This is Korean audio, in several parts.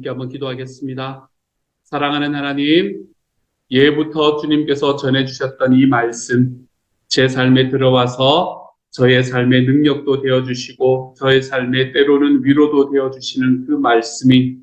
함께 한번 기도하겠습니다. 사랑하는 하나님, 예부터 주님께서 전해주셨던 이 말씀, 제 삶에 들어와서 저의 삶의 능력도 되어주시고 저의 삶의 때로는 위로도 되어주시는 그 말씀이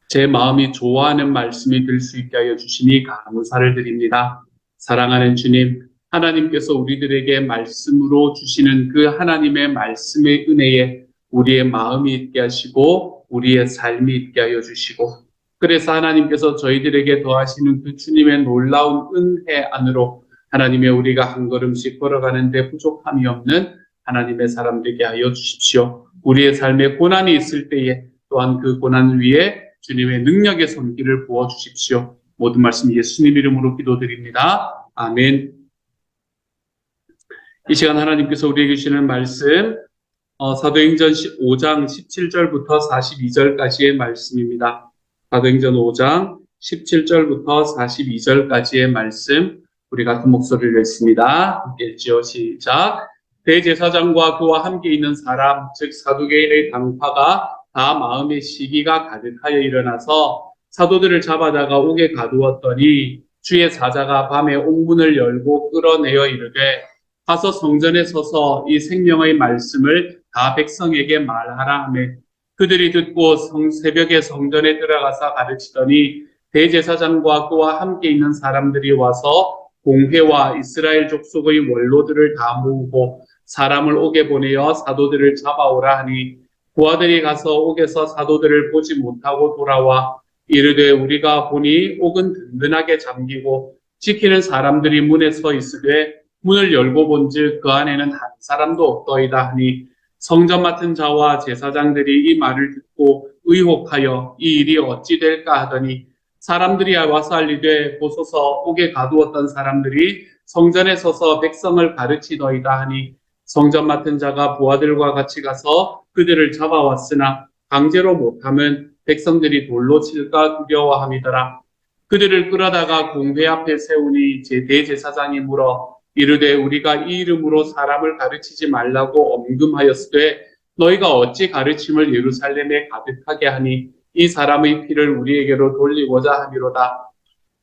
제 마음이 좋아하는 말씀이 될 수 있게 하여 주시니 감사를 드립니다. 사랑하는 주님, 하나님께서 우리들에게 말씀으로 주시는 그 하나님의 말씀의 은혜에 우리의 마음이 있게 하시고 우리의 삶이 있게 하여 주시고, 그래서 하나님께서 저희들에게 더하시는 그 주님의 놀라운 은혜 안으로 하나님의 우리가 한 걸음씩 걸어가는데 부족함이 없는 하나님의 사람되게 하여 주십시오. 우리의 삶에 고난이 있을 때에 또한 그 고난 위에 주님의 능력의 손길을 부어주십시오. 모든 말씀 예수님 이름으로 기도드립니다. 아멘. 이 시간 하나님께서 우리에게 주시는 말씀, 사도행전 5장 17절부터 42절까지의 말씀입니다. 사도행전 5장 17절부터 42절까지의 말씀, 우리 같은 목소리를 읽습니다. 함께 읽지요. 시작. 대제사장과 그와 함께 있는 사람, 즉 사두개인의 당파가 다 마음의 시기가 가득하여 일어나서 사도들을 잡아다가 옥에 가두었더니 주의 사자가 밤에 옥문을 열고 끌어내어 이르되, 가서 성전에 서서 이 생명의 말씀을 다 백성에게 말하라 하며, 그들이 듣고 새벽에 성전에 들어가서 가르치더니 대제사장과 그와 함께 있는 사람들이 와서 공회와 이스라엘 족속의 원로들을 다 모으고 사람을 옥에 보내어 사도들을 잡아오라 하니, 부하들이 가서 옥에서 사도들을 보지 못하고 돌아와 이르되, 우리가 보니 옥은 든든하게 잠기고 지키는 사람들이 문에 서 있으되 문을 열고 본즉 그 안에는 한 사람도 없더이다 하니, 성전 맡은 자와 제사장들이 이 말을 듣고 의혹하여 이 일이 어찌 될까 하더니, 사람들이 와서 알리되, 보소서 옥에 가두었던 사람들이 성전에 서서 백성을 가르치더이다 하니, 성전 맡은 자가 부하들과 같이 가서 그들을 잡아왔으나 강제로 못하면 백성들이 돌로 칠까 두려워함이더라. 그들을 끌어다가 공회 앞에 세우니 대제사장이 물어 이르되, 우리가 이 이름으로 사람을 가르치지 말라고 엄금하였으되 너희가 어찌 가르침을 예루살렘에 가득하게 하니 이 사람의 피를 우리에게로 돌리고자 하미로다.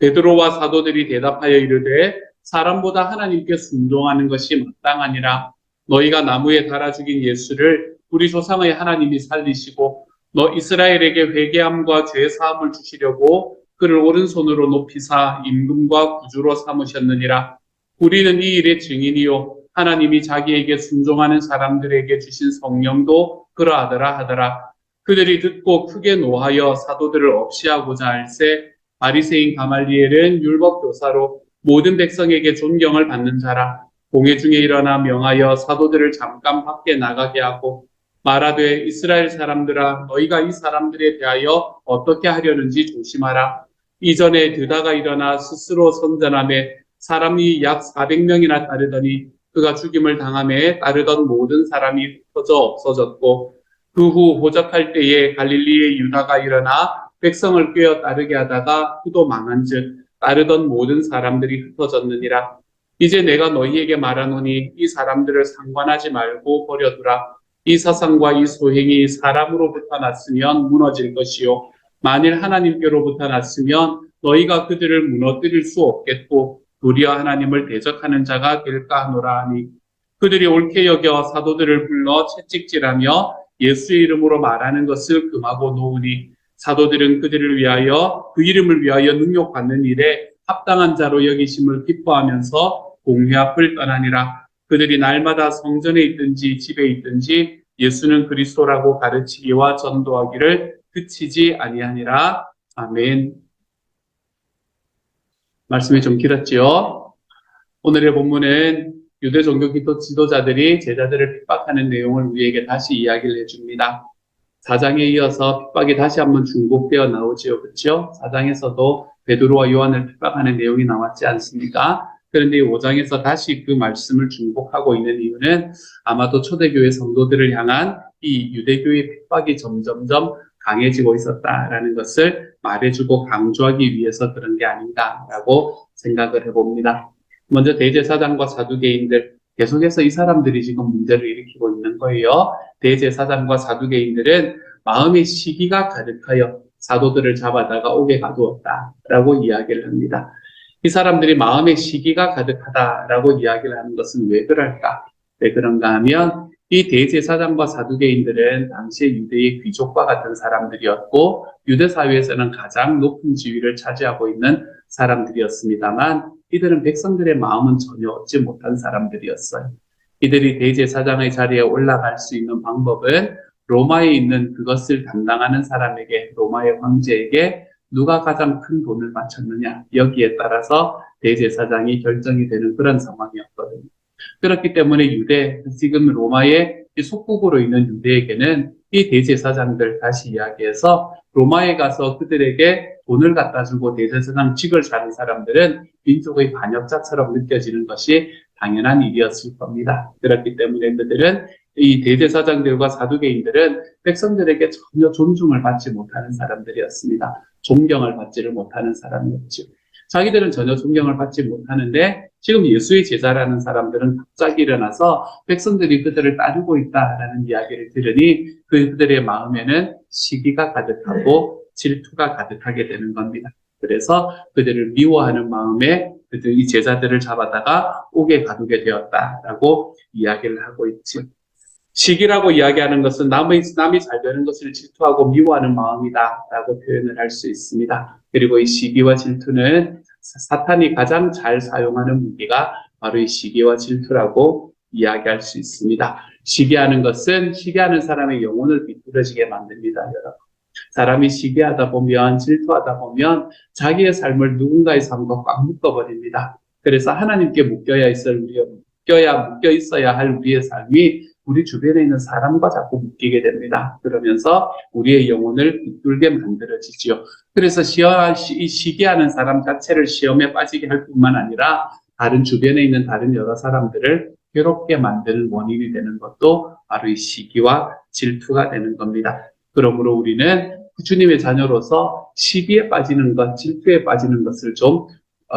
베드로와 사도들이 대답하여 이르되, 사람보다 하나님께 순종하는 것이 마땅하니라. 너희가 나무에 달아 죽인 예수를 우리 조상의 하나님이 살리시고 너 이스라엘에게 회개함과 죄 사함을 주시려고 그를 오른손으로 높이사 임금과 구주로 삼으셨느니라. 우리는 이 일의 증인이요 하나님이 자기에게 순종하는 사람들에게 주신 성령도 그러하더라 하더라. 그들이 듣고 크게 노하여 사도들을 없이하고자 할세, 바리새인 가말리엘은 율법 교사로 모든 백성에게 존경을 받는 자라. 공회 중에 일어나 명하여 사도들을 잠깐 밖에 나가게 하고 말하되, 이스라엘 사람들아, 너희가 이 사람들에 대하여 어떻게 하려는지 조심하라. 이전에 드다가 일어나 스스로 선전하며 사람이 약 400명이나 따르더니 그가 죽임을 당하며 따르던 모든 사람이 흩어져 없어졌고, 그 후 호적할 때에 갈릴리의 유다가 일어나 백성을 꿰어 따르게 하다가 그도 망한즉 따르던 모든 사람들이 흩어졌느니라. 이제 내가 너희에게 말하노니 이 사람들을 상관하지 말고 버려두라. 이 사상과 이 소행이 사람으로부터 났으면 무너질 것이요 만일 하나님께로부터 났으면 너희가 그들을 무너뜨릴 수 없겠고 도리어 하나님을 대적하는 자가 될까 하노라 하니, 그들이 옳게 여겨 사도들을 불러 채찍질하며 예수의 이름으로 말하는 것을 금하고 놓으니, 사도들은 그들을 위하여 그 이름을 위하여 능욕받는 일에 합당한 자로 여기심을 기뻐하면서 공회 앞을 떠나니라. 그들이 날마다 성전에 있든지 집에 있든지 예수는 그리스도라고 가르치기와 전도하기를 그치지 아니하니라. 아멘. 말씀이 좀 길었지요. 오늘의 본문은 유대 종교 지도자들이 제자들을 핍박하는 내용을 우리에게 다시 이야기를 해줍니다. 4장에 이어서 핍박이 다시 한번 중복되어 나오지요. 그렇죠? 4장에서도 베드로와 요한을 핍박하는 내용이 나왔지 않습니까? 그런데 5장에서 다시 그 말씀을 중복하고 있는 이유는 아마도 초대교회 성도들을 향한 이 유대교의 핍박이 점점점 강해지고 있었다라는 것을 말해주고 강조하기 위해서 그런 게 아닌가라고 생각을 해봅니다. 먼저 대제사장과 사두개인들, 계속해서 이 사람들이 지금 문제를 일으키고 있는 거예요. 대제사장과 사두개인들은 마음의 시기가 가득하여 사도들을 잡아다가 옥에 가두었다라고 이야기를 합니다. 이 사람들이 마음의 시기가 가득하다라고 이야기를 하는 것은 왜 그럴까? 왜 그런가 하면 이 대제사장과 사두개인들은 당시의 유대의 귀족과 같은 사람들이었고 유대 사회에서는 가장 높은 지위를 차지하고 있는 사람들이었습니다만 이들은 백성들의 마음은 전혀 얻지 못한 사람들이었어요. 이들이 대제사장의 자리에 올라갈 수 있는 방법은 로마에 있는 그것을 담당하는 사람에게, 로마의 황제에게 누가 가장 큰 돈을 바쳤느냐, 여기에 따라서 대제사장이 결정이 되는 그런 상황이었거든요. 그렇기 때문에 지금 로마의 속국으로 있는 유대에게는 이 대제사장들, 다시 이야기해서 로마에 가서 그들에게 돈을 갖다 주고 대제사장직을 사는 사람들은 민족의 반역자처럼 느껴지는 것이 당연한 일이었을 겁니다. 그렇기 때문에 그들은 이 대제사장들과 사두개인들은 백성들에게 전혀 존중을 받지 못하는 사람들이었습니다. 존경을 받지를 못하는 사람이었죠. 자기들은 전혀 존경을 받지 못하는데 지금 예수의 제자라는 사람들은 갑자기 일어나서 백성들이 그들을 따르고 있다라는 이야기를 들으니 그들의 마음에는 시기가 가득하고 질투가 가득하게 되는 겁니다. 그래서 그들을 미워하는 마음에 그들이 제자들을 잡아다가 옥에 가두게 되었다라고 이야기를 하고 있지. 시기라고 이야기하는 것은 남이 잘 되는 것을 질투하고 미워하는 마음이다라고 표현을 할 수 있습니다. 그리고 이 시기와 질투는 사탄이 가장 잘 사용하는 무기가 바로 이 시기와 질투라고 이야기할 수 있습니다. 시기하는 사람의 영혼을 비뚤어지게 만듭니다, 여러분. 사람이 시기하다 보면, 질투하다 보면 자기의 삶을 누군가의 삶과 꽉 묶어버립니다. 그래서 하나님께 묶여 있어야 할 우리의 삶이 우리 주변에 있는 사람과 자꾸 묶이게 됩니다. 그러면서 우리의 영혼을 비뚤게 만들어지지요. 그래서 시기하는 사람 자체를 시험에 빠지게 할 뿐만 아니라 주변에 있는 다른 여러 사람들을 괴롭게 만드는 원인이 되는 것도 바로 이 시기와 질투가 되는 겁니다. 그러므로 우리는 주님의 자녀로서 시기에 빠지는 것, 질투에 빠지는 것을 좀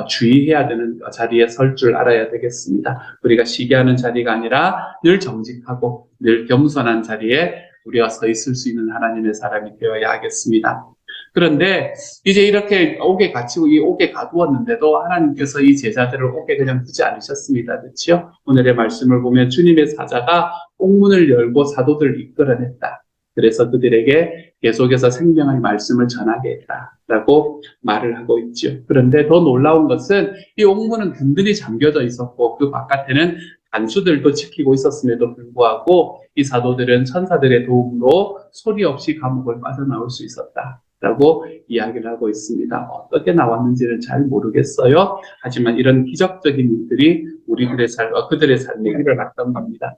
주의해야 되는 자리에 설 줄 알아야 되겠습니다. 우리가 시기하는 자리가 아니라 늘 정직하고 늘 겸손한 자리에 우리가 서 있을 수 있는 하나님의 사람이 되어야 하겠습니다. 그런데 이제 이렇게 옥에 갇히고 이 옥에 가두었는데도 하나님께서 이 제자들을 옥에 그냥 두지 않으셨습니다. 그렇죠? 오늘의 말씀을 보면 주님의 사자가 옥문을 열고 사도들을 이끌어냈다. 그래서 그들에게 계속해서 생명의 말씀을 전하게 했다라고 말을 하고 있죠. 그런데 더 놀라운 것은 이 옥문은 든든히 잠겨져 있었고 그 바깥에는 간수들도 지키고 있었음에도 불구하고 이 사도들은 천사들의 도움으로 소리 없이 감옥을 빠져나올 수 있었다라고 이야기를 하고 있습니다. 어떻게 나왔는지는 잘 모르겠어요. 하지만 이런 기적적인 일들이 우리들의 삶과 그들의 삶에 일어났던 겁니다.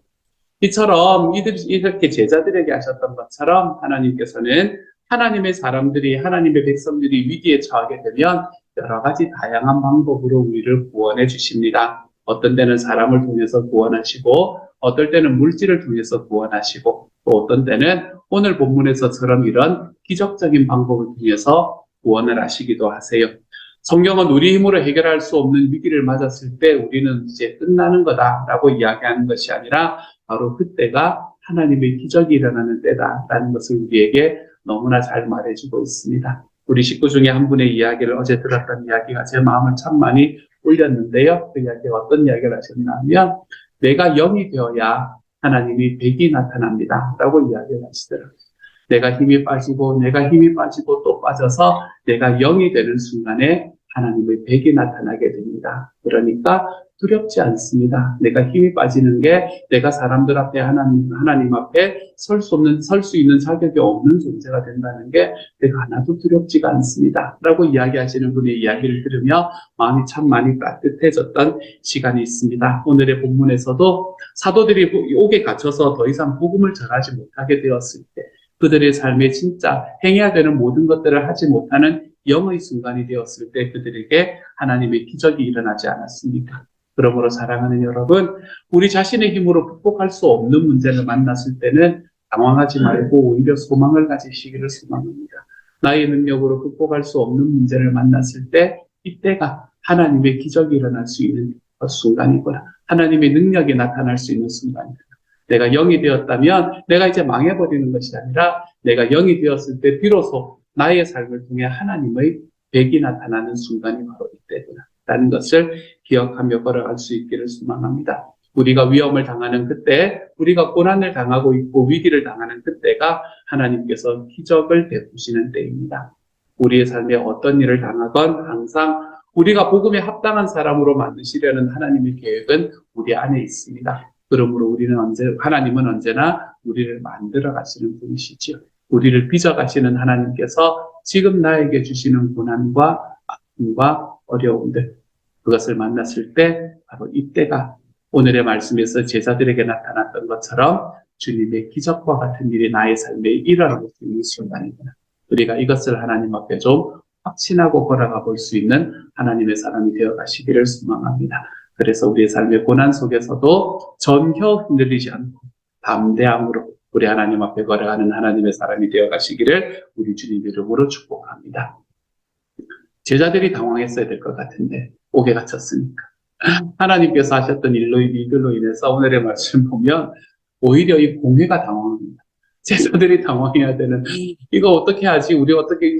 이처럼 이렇게 제자들에게 하셨던 것처럼 하나님께서는 하나님의 사람들이, 하나님의 백성들이 위기에 처하게 되면 여러 가지 다양한 방법으로 우리를 구원해 주십니다. 어떤 때는 사람을 통해서 구원하시고, 어떨 때는 물질을 통해서 구원하시고, 또 어떤 때는 오늘 본문에서처럼 이런 기적적인 방법을 통해서 구원을 하시기도 하세요. 성경은 우리 힘으로 해결할 수 없는 위기를 맞았을 때 우리는 이제 끝나는 거다라고 이야기하는 것이 아니라 바로 그때가 하나님의 기적이 일어나는 때다라는 것을 우리에게 너무나 잘 말해주고 있습니다. 우리 식구 중에 한 분의 이야기를 어제 들었던 이야기가 제 마음을 참 많이 울렸는데요. 그 이야기가 어떤 이야기를 하셨나 하면 내가 0이 되어야 하나님이 100이 나타납니다 라고 이야기를 하시더라고요. 내가 힘이 빠지고 또 빠져서 내가 0이 되는 순간에 하나님의 100이 나타나게 됩니다. 그러니까 두렵지 않습니다. 내가 힘이 빠지는 게 내가 사람들 앞에 하나님 앞에 설 수 있는 자격이 없는 존재가 된다는 게 내가 하나도 두렵지가 않습니다. 라고 이야기하시는 분의 이야기를 들으며 마음이 참 많이 따뜻해졌던 시간이 있습니다. 오늘의 본문에서도 사도들이 옥에 갇혀서 더 이상 복음을 전하지 못하게 되었을 때 그들의 삶에 진짜 행해야 되는 모든 것들을 하지 못하는 영의 순간이 되었을 때 그들에게 하나님의 기적이 일어나지 않았습니까? 그러므로 사랑하는 여러분, 우리 자신의 힘으로 극복할 수 없는 문제를 만났을 때는 당황하지 말고 오히려 소망을 가지시기를 소망합니다. 나의 능력으로 극복할 수 없는 문제를 만났을 때 이때가 하나님의 기적이 일어날 수 있는 순간이구나. 하나님의 능력이 나타날 수 있는 순간이구나. 내가 영이 되었다면 내가 이제 망해버리는 것이 아니라 내가 영이 되었을 때 비로소 나의 삶을 통해 하나님의 백이 나타나는 순간이 바로 이때구나 라는 것을 기억하며 걸어갈 수 있기를 소망합니다. 우리가 위험을 당하는 그때, 우리가 고난을 당하고 있고 위기를 당하는 그때가 하나님께서 기적을 베푸시는 때입니다. 우리의 삶에 어떤 일을 당하건 항상 우리가 복음에 합당한 사람으로 만드시려는 하나님의 계획은 우리 안에 있습니다. 그러므로 하나님은 언제나 우리를 만들어 가시는 분이시지요. 우리를 빚어 가시는 하나님께서 지금 나에게 주시는 고난과 아픔과 어려움들, 그것을 만났을 때 바로 이때가 오늘의 말씀에서 제자들에게 나타났던 것처럼 주님의 기적과 같은 일이 나의 삶에 일어나고 있는 순간이구나. 우리가 이것을 하나님 앞에 좀 확신하고 걸어가 볼 수 있는 하나님의 사람이 되어 가시기를 소망합니다. 그래서 우리의 삶의 고난 속에서도 전혀 흔들리지 않고 담대함으로 우리 하나님 앞에 걸어가는 하나님의 사람이 되어 가시기를 우리 주님 이름으로 축복합니다. 제자들이 당황했어야 될 것 같은데 옥에 갇혔으니까. 하나님께서 하셨던 일들로 인해서 오늘의 말씀 보면 오히려 이 공회가 당황합니다. 제자들이 당황해야 되는, 이거 어떻게 하지? 우리 어떻게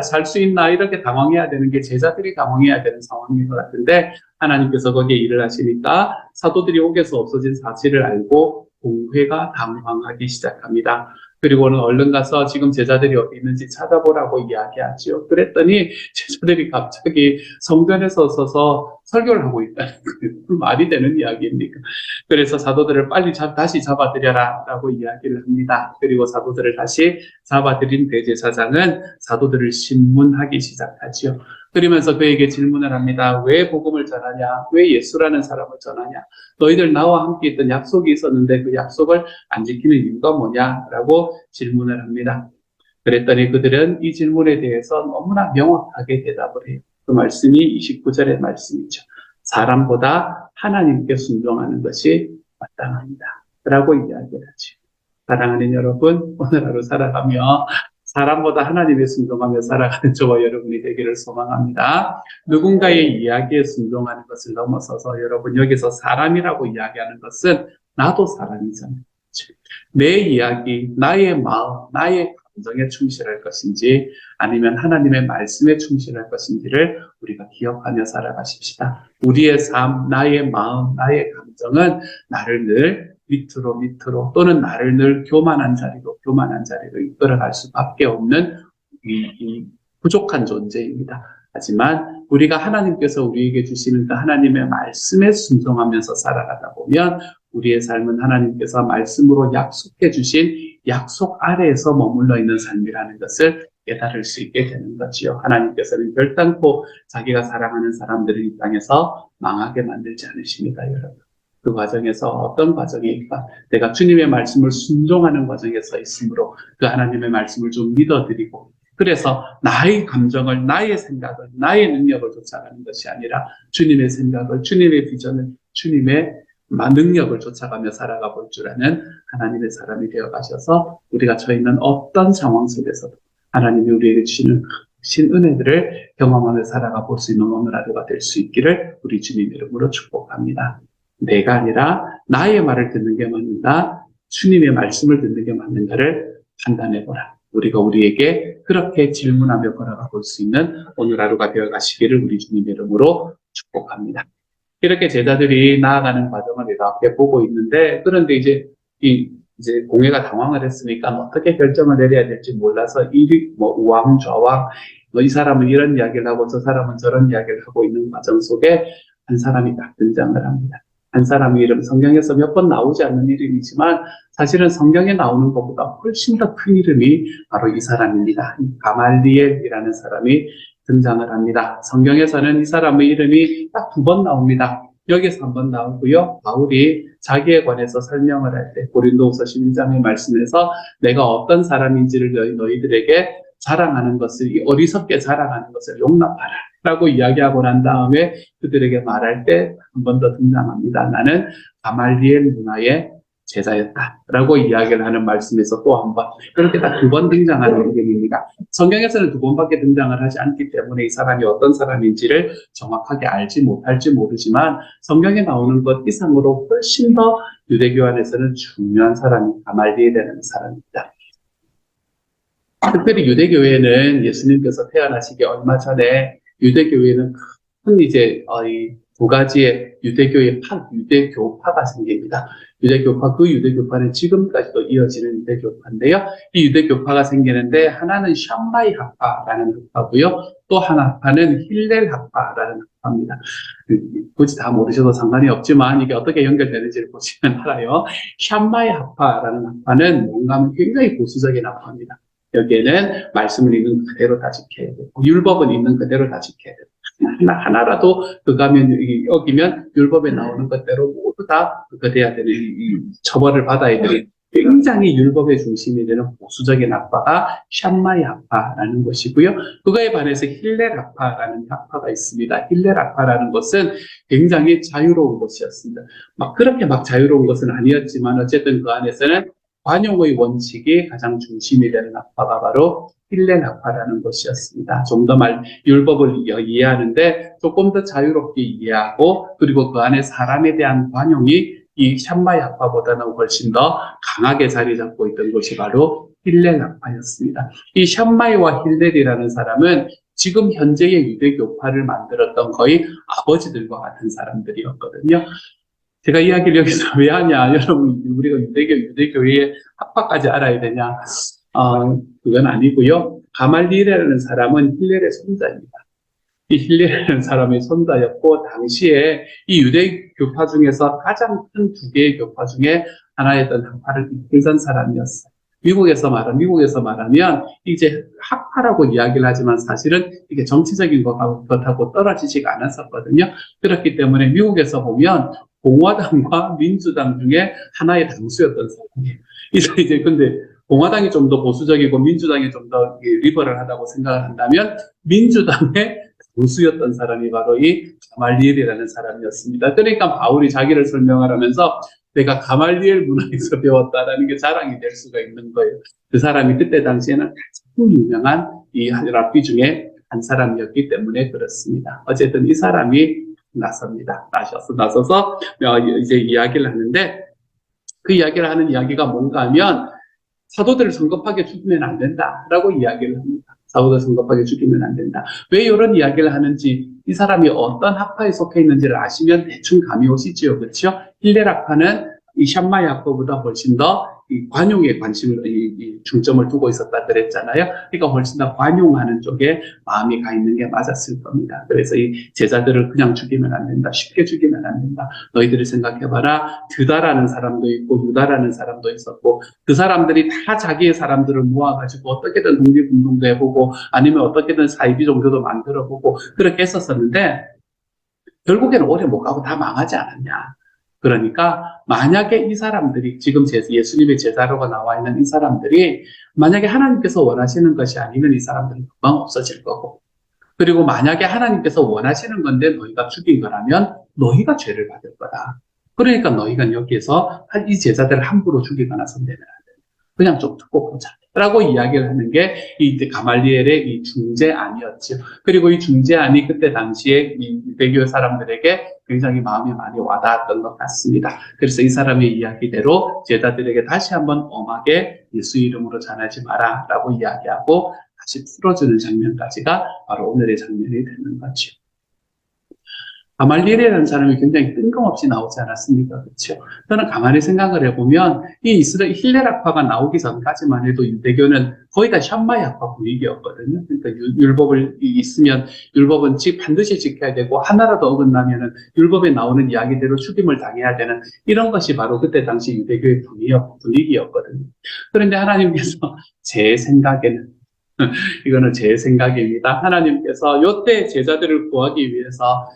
살 수 있나? 이렇게 당황해야 되는 게 제자들이 당황해야 되는 상황인 것 같은데 하나님께서 거기에 일을 하시니까 사도들이 옥에서 없어진 사실을 알고 공회가 당황하기 시작합니다. 그리고는 얼른 가서 지금 제자들이 어디 있는지 찾아보라고 이야기하죠. 그랬더니 제자들이 갑자기 성전에서 서서 설교를 하고 있다는 거예요. 말이 되는 이야기입니까? 그래서 사도들을 빨리 다시 잡아들여라 라고 이야기를 합니다. 그리고 사도들을 다시 잡아들인 대제사장은 사도들을 신문하기 시작하지요. 그러면서 그에게 질문을 합니다. 왜 복음을 전하냐? 왜 예수라는 사람을 전하냐? 너희들 나와 함께 있던 약속이 있었는데 그 약속을 안 지키는 이유가 뭐냐? 라고 질문을 합니다. 그랬더니 그들은 이 질문에 대해서 너무나 명확하게 대답을 해요. 그 말씀이 29절의 말씀이죠. 사람보다 하나님께 순종하는 것이 마땅합니다. 라고 이야기를 하죠. 사랑하는 여러분, 오늘 하루 살아가며 사람보다 하나님에 순종하며 살아가는 저와 여러분이 되기를 소망합니다. 누군가의 이야기에 순종하는 것을 넘어서서 여러분 여기서 사람이라고 이야기하는 것은 나도 사람이잖아요. 내 이야기, 나의 마음, 나의 감정에 충실할 것인지 아니면 하나님의 말씀에 충실할 것인지를 우리가 기억하며 살아가십시다. 우리의 삶, 나의 마음, 나의 감정은 나를 늘 밑으로 또는 나를 늘 교만한 자리로 이끌어갈 수밖에 없는 이 부족한 존재입니다. 하지만 우리가 하나님께서 우리에게 주시는 그 하나님의 말씀에 순종하면서 살아가다 보면 우리의 삶은 하나님께서 말씀으로 약속해 주신 약속 아래에서 머물러 있는 삶이라는 것을 깨달을 수 있게 되는 거지요. 하나님께서는 결단코 자기가 사랑하는 사람들을 이 땅에서 망하게 만들지 않으십니다, 여러분. 그 과정에서 어떤 과정일까? 내가 주님의 말씀을 순종하는 과정에서 있으므로 그 하나님의 말씀을 좀 믿어드리고 그래서 나의 감정을, 나의 생각을, 나의 능력을 쫓아가는 것이 아니라 주님의 생각을, 주님의 비전을, 주님의 능력을 쫓아가며 살아가 볼 줄 아는 하나님의 사람이 되어 가셔서 우리가 처해 있는 어떤 상황 속에서도 하나님이 우리에게 주시는 신 은혜들을 경험하며 살아가 볼 수 있는 오늘 하루가 될 수 있기를 우리 주님 이름으로 축복합니다. 내가 아니라 나의 말을 듣는 게 맞는가, 주님의 말씀을 듣는 게 맞는가를 판단해보라. 우리가 우리에게 그렇게 질문하며 걸어가 볼 수 있는 오늘 하루가 되어 가시기를 우리 주님 이름으로 축복합니다. 이렇게 제자들이 나아가는 과정을 이렇게 보고 있는데, 그런데 이제 공회가 당황을 했으니까 어떻게 결정을 내려야 될지 몰라서 우왕좌왕, 이 사람은 이런 이야기를 하고 저 사람은 저런 이야기를 하고 있는 과정 속에 한 사람이 딱 등장을 합니다. 한 사람의 이름, 성경에서 몇 번 나오지 않는 이름이지만 사실은 성경에 나오는 것보다 훨씬 더 큰 이름이 바로 이 사람입니다. 가말리엘이라는 사람이 등장을 합니다. 성경에서는 이 사람의 이름이 딱 2번 나옵니다. 여기서 1번 나오고요. 바울이 자기에 관해서 설명을 할 때 고린도후서 12장의 말씀에서 내가 어떤 사람인지를 너희들에게 자랑하는 것을, 어리석게 자랑하는 것을 용납하라 라고 이야기하고 난 다음에 그들에게 말할 때 1번 더 등장합니다. 나는 가말리엘 문화의 제자였다라고 이야기를 하는 말씀에서 또 한 번, 그렇게 딱 두 번 등장하는 개념입니다. 성경에서는 두 번밖에 등장을 하지 않기 때문에 이 사람이 어떤 사람인지를 정확하게 알지 못할지 모르지만 성경에 나오는 것 이상으로 훨씬 더 유대교 안에서는 중요한 사람이 가말리엘이라는 사람입니다. 특별히 유대교회는 예수님께서 태어나시기 얼마 전에 유대교회는 큰 이제 두 가지의 유대교파가 생깁니다. 유대교파, 그 유대교파는 지금까지도 이어지는 유대교파인데요. 이 유대교파가 생기는데 하나는 샴마이 학파라는 학파고요. 또 하나 학파는 힐렐 학파라는 학파입니다. 굳이 다 모르셔도 상관이 없지만 이게 어떻게 연결되는지를 보시면 알아요. 샴마이 학파라는 학파는 뭔가 하면 굉장히 보수적인 학파입니다. 여기에는 말씀을 있는 그대로 다 지켜야 되고 율법은 있는 그대로 다 지켜야 되고 하나라도 그가면 어기면 율법에 나오는 것대로 모두 다 그대야 되는 처벌을 받아야 되는 굉장히 율법의 중심이 되는 보수적인 학파가 샴마이 학파라는 것이고요. 그거에 반해서 힐렐 학파라는 학파가 있습니다. 힐렐 학파라는 것은 굉장히 자유로운 것이었습니다. 그렇게 자유로운 것은 아니었지만 어쨌든 그 안에서는 관용의 원칙이 가장 중심이 되는 학파가 바로 힐렐 학파라는 것이었습니다. 좀 더 율법을 이해하는데 조금 더 자유롭게 이해하고 그리고 그 안에 사람에 대한 관용이 이 샴마이 학파보다는 훨씬 더 강하게 자리 잡고 있던 것이 바로 힐렐 학파였습니다. 이 샴마이와 힐렐이라는 사람은 지금 현재의 유대교파를 만들었던 거의 아버지들과 같은 사람들이었거든요. 제가 이야기를 여기서 왜 하냐, 여러분, 우리가 유대교의 학파까지 알아야 되냐, 그건 아니고요. 가말리엘이라는 사람은 힐렐의 손자입니다. 이 힐렐이라는 사람의 손자였고, 당시에 이 유대교파 중에서 가장 큰 두 개의 교파 중에 하나였던 학파를 이끌던 사람이었어요. 미국에서 말하면 이제 학파라고 이야기를 하지만 사실은 이게 정치적인 것하고 떨어지지가 않았었거든요. 그렇기 때문에 미국에서 보면 공화당과 민주당 중에 하나의 당수였던 사람이에요. 이제 근데 공화당이 좀 더 보수적이고 민주당이 좀 더 리버럴하다고 생각을 한다면 민주당의 당수였던 사람이 바로 이 가말리엘이라는 사람이었습니다. 그러니까 바울이 자기를 설명하면서 내가 가말리엘 문화에서 배웠다라는 게 자랑이 될 수가 있는 거예요. 그 사람이 그때 당시에는 가장 유명한 이 랍비 중에 한 사람이었기 때문에 그렇습니다. 어쨌든 이 사람이 나서서 이제 이야기를 하는데 그 이야기를 하는 이야기가 뭔가 하면 사도들을 성급하게 죽이면 안 된다라고 이야기를 합니다. 사도들 성급하게 죽이면 안 된다. 왜 이런 이야기를 하는지 이 사람이 어떤 학파에 속해 있는지를 아시면 대충 감이 오시지요. 그렇죠? 힐렐 학파는 이 샴마이 학파보다 훨씬 더 이 관용에 중점을 두고 있었다 그랬잖아요. 그러니까 훨씬 더 관용하는 쪽에 마음이 가 있는 게 맞았을 겁니다. 그래서 이 제자들을 그냥 죽이면 안 된다. 쉽게 죽이면 안 된다. 너희들이 생각해봐라. 드다라는 사람도 있고 유다라는 사람도 있었고 그 사람들이 다 자기의 사람들을 모아가지고 어떻게든 독립운동도 해보고 아니면 어떻게든 사이비 종교도 만들어보고 그렇게 했었었는데 결국에는 오래 못 가고 다 망하지 않았냐. 그러니까 만약에 이 사람들이 지금 예수님의 제자로가 나와 있는 이 사람들이 만약에 하나님께서 원하시는 것이 아니면 이 사람들은 금방 없어질 거고 그리고 만약에 하나님께서 원하시는 건데 너희가 죽인 거라면 너희가 죄를 받을 거다. 그러니까 너희가 여기에서 이 제자들을 함부로 죽이거나 선대는 안 돼. 그냥 좀 듣고 보자. 라고 이야기를 하는 게 이 가말리엘의 이 중재안이었죠. 그리고 이 중재안이 그때 당시에 이 유대교 사람들에게 굉장히 마음이 많이 와닿았던 것 같습니다. 그래서 이 사람의 이야기대로 제자들에게 다시 한번 엄하게 예수 이름으로 전하지 마라 라고 이야기하고 다시 풀어주는 장면까지가 바로 오늘의 장면이 되는 거죠. 가말리엘이라는 사람이 굉장히 뜬금없이 나오지 않았습니까? 그렇죠? 저는 가만히 생각을 해보면 이 이스라엘 힐렐 학파가 나오기 전까지만 해도 유대교는 거의 다 샴마이 학파 분위기였거든요. 그러니까 율법을 있으면 율법은 반드시 지켜야 되고 하나라도 어긋나면은 율법에 나오는 이야기대로 죽임을 당해야 되는 이런 것이 바로 그때 당시 유대교의 분위기였거든요. 그런데 하나님께서 제 생각에는 이거는 제 생각입니다. 하나님께서 이때 제자들을 구하기 위해서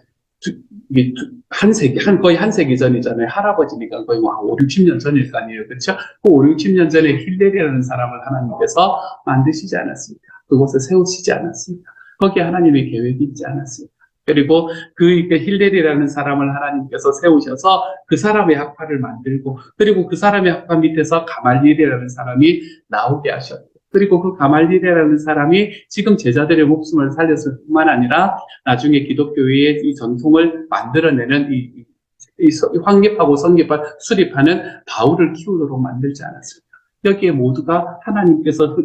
거의 한 세기 전이잖아요. 할아버지니까 거의 5, 60년 전일 거 아니에요. 그렇죠? 그 5, 60년 전에 힐렐이라는 사람을 하나님께서 만드시지 않았습니까? 그곳에 세우시지 않았습니까? 거기에 하나님의 계획이 있지 않았습니까? 그리고 그 힐렐이라는 사람을 하나님께서 세우셔서 그 사람의 학파를 만들고, 그리고 그 사람의 학파 밑에서 가말리엘이라는 사람이 나오게 하셨고, 그리고 그 가말리엘이라는 사람이 지금 제자들의 목숨을 살렸을 뿐만 아니라 나중에 기독교의 이 전통을 만들어내는 이 확립하고 성립을 수립하는 바울을 키우도록 만들지 않았습니다. 여기에 모두가 하나님께서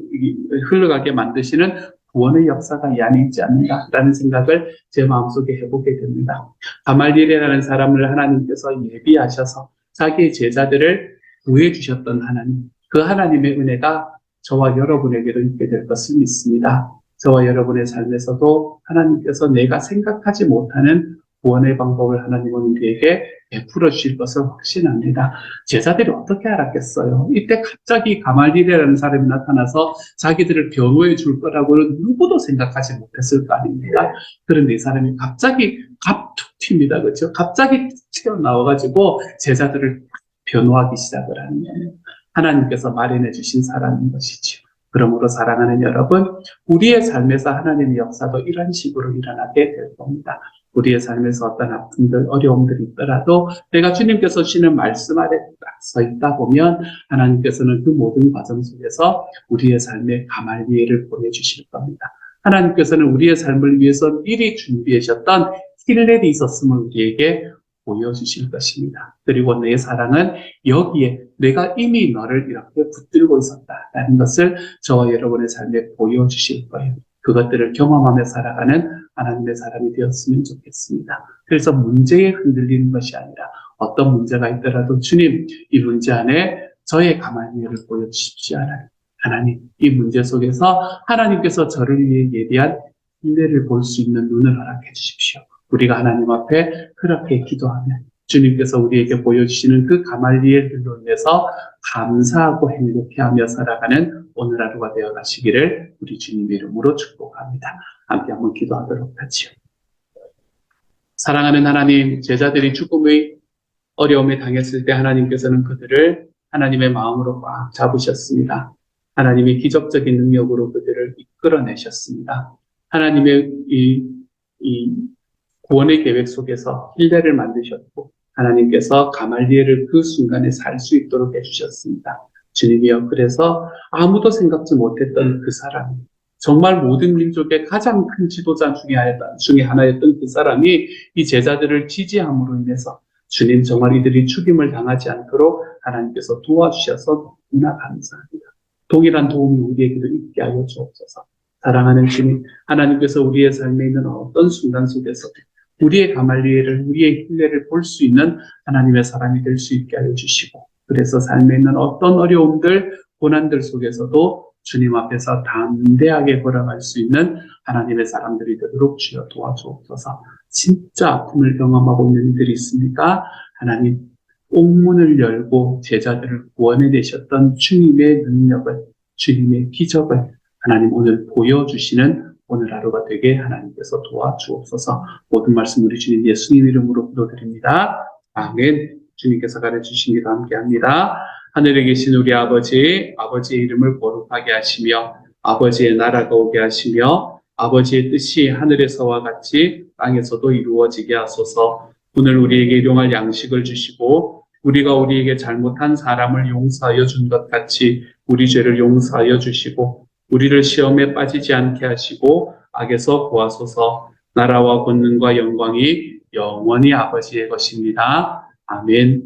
흘러가게 만드시는 구원의 역사가 이 안에 있지 않는가라는 생각을 제 마음속에 해보게 됩니다. 가말리엘이라는 사람을 하나님께서 예비하셔서 자기의 제자들을 구해주셨던 하나님, 그 하나님의 은혜가 저와 여러분에게도 있게 될 것을 믿습니다. 저와 여러분의 삶에서도 하나님께서 내가 생각하지 못하는 구원의 방법을 하나님은 우리에게 베풀어 주실 것을 확신합니다. 제자들이 어떻게 알았겠어요? 이때 갑자기 가말리엘이라는 사람이 나타나서 자기들을 변호해 줄 거라고는 누구도 생각하지 못했을 거 아닙니까? 그런데 이 사람이 갑자기 갑툭 튑니다. 그렇죠? 갑자기 튀어나와가지고 제자들을 변호하기 시작을 하는 거예요. 하나님께서 마련해 주신 사람인 것이죠. 그러므로 사랑하는 여러분, 우리의 삶에서 하나님의 역사도 이런 식으로 일어나게 될 겁니다. 우리의 삶에서 어떤 아픔들, 어려움들이 있더라도 내가 주님께서 주시는 말씀 아래 서 있다 보면 하나님께서는 그 모든 과정 속에서 우리의 삶에 가말리엘을 보내주실 겁니다. 하나님께서는 우리의 삶을 위해서 미리 준비하셨던 힐렐이 있었음을 우리에게 보여주실 것입니다. 그리고 내 사랑은 여기에 내가 이미 너를 이렇게 붙들고 있었다라는 것을 저와 여러분의 삶에 보여주실 거예요. 그것들을 경험하며 살아가는 하나님의 사람이 되었으면 좋겠습니다. 그래서 문제에 흔들리는 것이 아니라 어떤 문제가 있더라도 주님, 이 문제 안에 저의 가말리엘을 보여주십시오. 하나님, 이 문제 속에서 하나님께서 저를 위해 예비한 힐렐을 볼 수 있는 눈을 허락해 주십시오. 우리가 하나님 앞에 그렇게 기도하면 주님께서 우리에게 보여주시는 그 가말리엘들로 인해서 감사하고 행복해하며 살아가는 오늘 하루가 되어 가시기를 우리 주님의 이름으로 축복합니다. 함께 한번 기도하도록 하지요. 사랑하는 하나님, 제자들이 죽음의 어려움에 당했을 때 하나님께서는 그들을 하나님의 마음으로 꽉 잡으셨습니다. 하나님의 기적적인 능력으로 그들을 이끌어내셨습니다. 하나님의 이 구원의 계획 속에서 힐렐을 만드셨고 하나님께서 가말리엘을 그 순간에 살 수 있도록 해주셨습니다. 주님이여, 그래서 아무도 생각지 못했던 그 사람이, 정말 모든 민족의 가장 큰 지도자 중에 하나였던 그 사람이 이 제자들을 지지함으로 인해서 주님, 정말 이들이 죽임을 당하지 않도록 하나님께서 도와주셔서 너무나 감사합니다. 동일한 도움이 우리에게도 있게 하여 주옵소서. 사랑하는 주님, 하나님께서 우리의 삶에 있는 어떤 순간 속에서 우리의 가말리엘을, 우리의 힐렐을 볼 수 있는 하나님의 사람이 될 수 있게 하여 주시고, 그래서 삶에 있는 어떤 어려움들, 고난들 속에서도 주님 앞에서 담대하게 걸어갈 수 있는 하나님의 사람들이 되도록 주여 도와주옵소서. 진짜 아픔을 경험하고 있는 이들이 있습니까? 하나님, 옥문을 열고 제자들을 구원해내셨던 주님의 능력을, 주님의 기적을 하나님 오늘 보여주시는 오늘 하루가 되게 하나님께서 도와주옵소서. 모든 말씀 우리 주님 예수님 이름으로 기도드립니다. 아멘. 주님께서 가르치신 기도 함께합니다. 하늘에 계신 우리 아버지, 아버지의 이름을 거룩하게 하시며 아버지의 나라가 오게 하시며 아버지의 뜻이 하늘에서와 같이 땅에서도 이루어지게 하소서. 오늘 우리에게 일용할 양식을 주시고 우리가 우리에게 잘못한 사람을 용서하여 준 것 같이 우리 죄를 용서하여 주시고 우리를 시험에 빠지지 않게 하시고 악에서 구하소서. 나라와 권능과 영광이 영원히 아버지의 것입니다. 아멘.